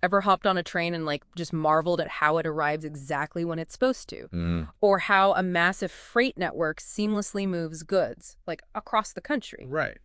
Ever hopped on a train and just marveled at how it arrives exactly when it's supposed to? Mm, Or how a massive freight network seamlessly moves goods, across the country? right.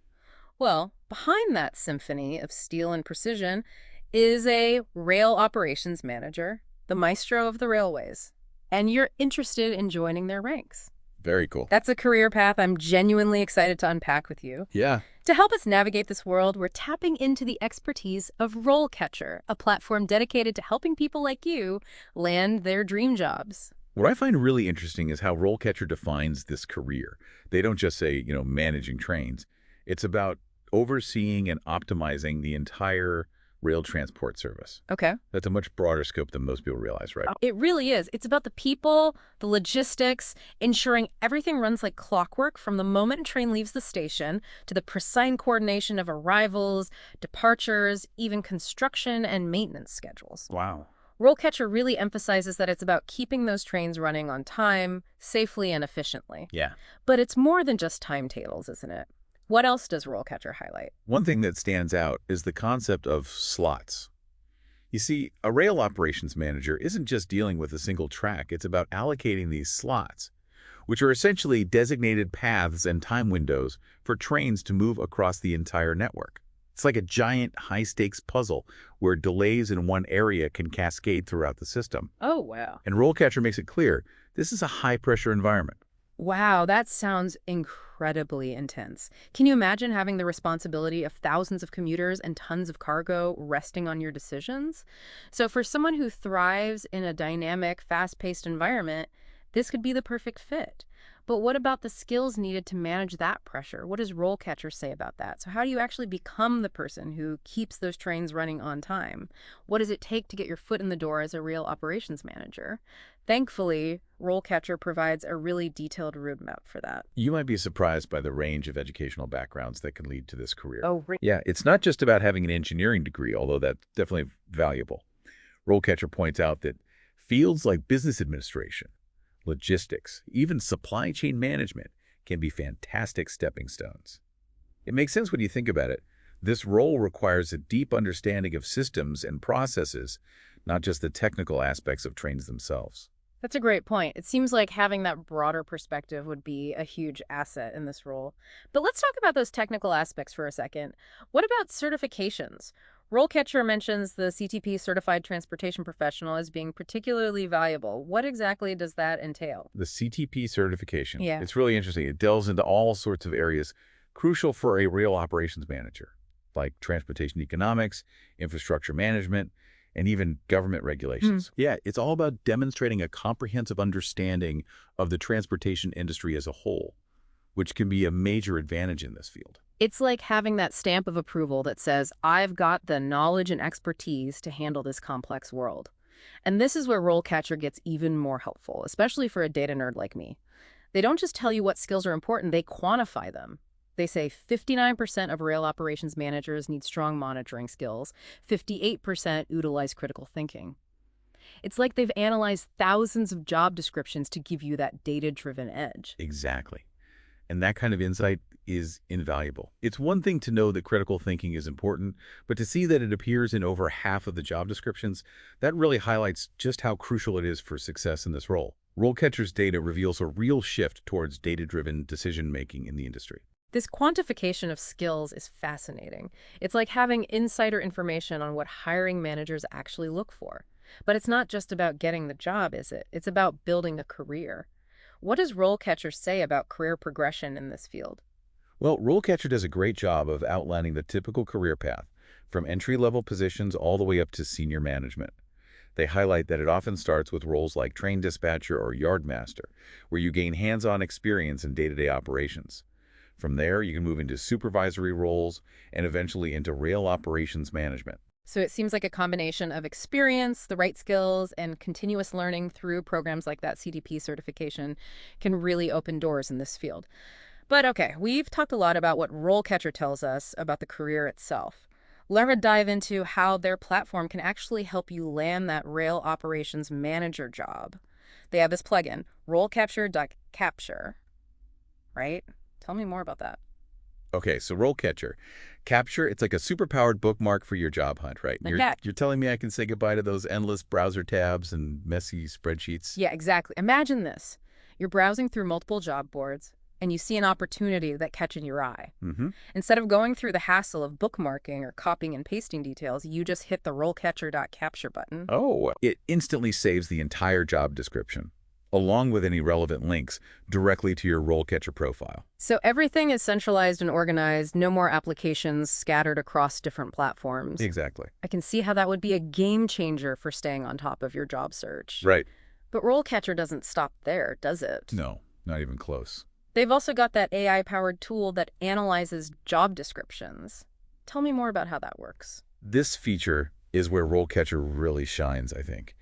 Well, behind that symphony of steel and precision is a rail operations manager, the maestro of the railways. And you're interested in joining their ranks. Very cool. That's a career path I'm genuinely excited to unpack with you. Yeah. To help us navigate this world, we're tapping into the expertise of RoleCatcher, a platform dedicated to helping people like you land their dream jobs. What I find really interesting is how RoleCatcher defines this career. They don't just say, managing trains. It's about overseeing and optimizing the entire rail transport service. Okay. That's a much broader scope than most people realize, right? It really is. It's about the people, the logistics, ensuring everything runs like clockwork from the moment a train leaves the station to the precise coordination of arrivals, departures, even construction and maintenance schedules. Wow. RoleCatcher really emphasizes that it's about keeping those trains running on time, safely, and efficiently. Yeah. But it's more than just timetables, isn't it? What else does RoleCatcher highlight? One thing that stands out is the concept of slots. You see, a rail operations manager isn't just dealing with a single track, it's about allocating these slots, which are essentially designated paths and time windows for trains to move across the entire network. It's like a giant high-stakes puzzle where delays in one area can cascade throughout the system. Oh, wow. And RoleCatcher makes it clear this is a high-pressure environment. Wow, that sounds incredibly intense. Can you imagine having the responsibility of thousands of commuters and tons of cargo resting on your decisions? So for someone who thrives in a dynamic, fast-paced environment, this could be the perfect fit. But what about the skills needed to manage that pressure? What does RoleCatcher say about that? So how do you actually become the person who keeps those trains running on time? What does it take to get your foot in the door as a real operations manager? Thankfully, RoleCatcher provides a really detailed roadmap for that. You might be surprised by the range of educational backgrounds that can lead to this career. Oh, really? Yeah, it's not just about having an engineering degree, although that's definitely valuable. RoleCatcher points out that fields like business administration, logistics, even supply chain management can be fantastic stepping stones. It makes sense when you think about it. This role requires a deep understanding of systems and processes, not just the technical aspects of trains themselves. That's a great point. It seems like having that broader perspective would be a huge asset in this role. But let's talk about those technical aspects for a second. What about certifications? RoleCatcher mentions the CTP Certified Transportation Professional as being particularly valuable. What exactly does that entail? The CTP certification, Yeah. it's really interesting. It delves into all sorts of areas crucial for a real operations manager, like transportation economics, infrastructure management, and even government regulations. Yeah, it's all about demonstrating a comprehensive understanding of the transportation industry as a whole, which can be a major advantage in this field. It's like having that stamp of approval that says, I've got the knowledge and expertise to handle this complex world. And this is where RoleCatcher gets even more helpful, especially for a data nerd like me. They don't just tell you what skills are important, they quantify them. They say 59% of rail operations managers need strong monitoring skills, 58% utilize critical thinking. It's like they've analyzed thousands of job descriptions to give you that data-driven edge. Exactly. And that kind of insight is invaluable. It's one thing to know that critical thinking is important, but to see that it appears in over half of the job descriptions, that really highlights just how crucial it is for success in this role. RoleCatcher's data reveals a real shift towards data-driven decision-making in the industry. This quantification of skills is fascinating. It's like having insider information on what hiring managers actually look for. But it's not just about getting the job, is it? It's about building a career. What does RoleCatcher say about career progression in this field? Well, RoleCatcher does a great job of outlining the typical career path, from entry-level positions all the way up to senior management. They highlight that it often starts with roles like train dispatcher or yardmaster, where you gain hands-on experience in day-to-day operations. From there, you can move into supervisory roles and eventually into rail operations management. So it seems like a combination of experience, the right skills, and continuous learning through programs like that CDP certification can really open doors in this field. But okay, we've talked a lot about what RoleCatcher tells us about the career itself. Let's dive into how their platform can actually help you land that rail operations manager job. They have this plugin, RoleCatcher.capture, right? Tell me more about that. Okay, so RoleCatcher Capture, it's like a superpowered bookmark for your job hunt, right? Like You're, that. you're telling me I can say goodbye to those endless browser tabs and messy spreadsheets? Yeah, exactly. Imagine this. You're browsing through multiple job boards, and you see an opportunity that catches your eye. Mm-hmm. Instead of going through the hassle of bookmarking or copying and pasting details, you just hit the RoleCatcher.capture button. Oh, it instantly saves the entire job description, along with any relevant links, directly to your RoleCatcher profile. So everything is centralized and organized, no more applications scattered across different platforms. Exactly. I can see how that would be a game changer for staying on top of your job search. Right. But RoleCatcher doesn't stop there, does it? No, not even close. They've also got that AI-powered tool that analyzes job descriptions. Tell me more about how that works. This feature is where RoleCatcher really shines, I think.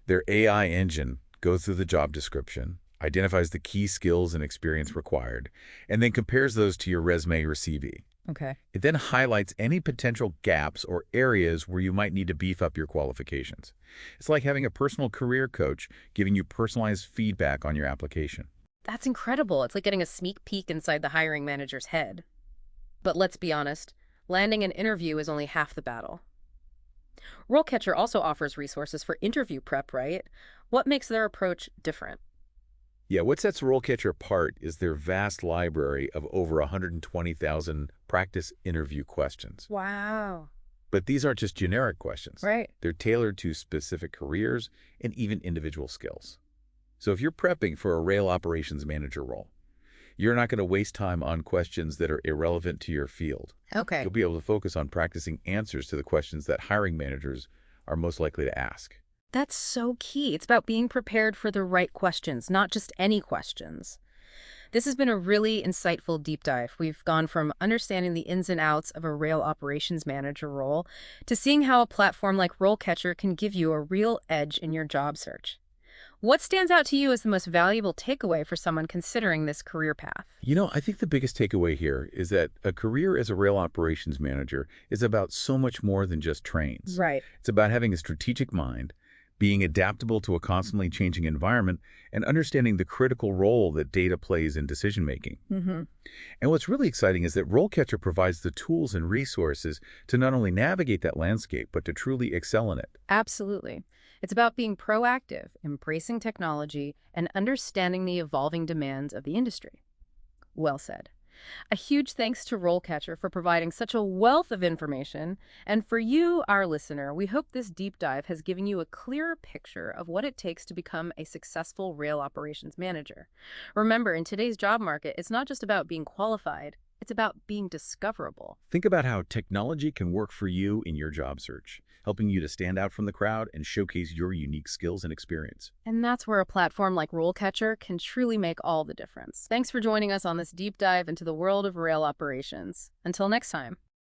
Their AI engine goes through the job description, identifies the key skills and experience required, and then compares those to your resume or CV. Okay. It then highlights any potential gaps or areas where you might need to beef up your qualifications. It's like having a personal career coach giving you personalized feedback on your application. That's incredible. It's like getting a sneak peek inside the hiring manager's head. But let's be honest, landing an interview is only half the battle. RoleCatcher also offers resources for interview prep, right? What makes their approach different? Yeah, what sets RoleCatcher apart is their vast library of over 120,000 practice interview questions. Wow. But these aren't just generic questions. Right. They're tailored to specific careers and even individual skills. So if you're prepping for a rail operations manager role, you're not going to waste time on questions that are irrelevant to your field. Okay. You'll be able to focus on practicing answers to the questions that hiring managers are most likely to ask. That's so key. It's about being prepared for the right questions, not just any questions. This has been a really insightful deep dive. We've gone from understanding the ins and outs of a rail operations manager role to seeing how a platform like RoleCatcher can give you a real edge in your job search. What stands out to you as the most valuable takeaway for someone considering this career path? I think the biggest takeaway here is that a career as a rail operations manager is about so much more than just trains. Right. It's about having a strategic mind, being adaptable to a constantly changing environment, and understanding the critical role that data plays in decision-making. Mm-hmm. And what's really exciting is that RoleCatcher provides the tools and resources to not only navigate that landscape, but to truly excel in it. Absolutely. It's about being proactive, embracing technology, and understanding the evolving demands of the industry. Well said. A huge thanks to RoleCatcher for providing such a wealth of information. And for you, our listener, we hope this deep dive has given you a clearer picture of what it takes to become a successful rail operations manager. Remember, in today's job market, it's not just about being qualified, it's about being discoverable. Think about how technology can work for you in your job search, helping you to stand out from the crowd and showcase your unique skills and experience. And that's where a platform like RoleCatcher can truly make all the difference. Thanks for joining us on this deep dive into the world of rail operations. Until next time.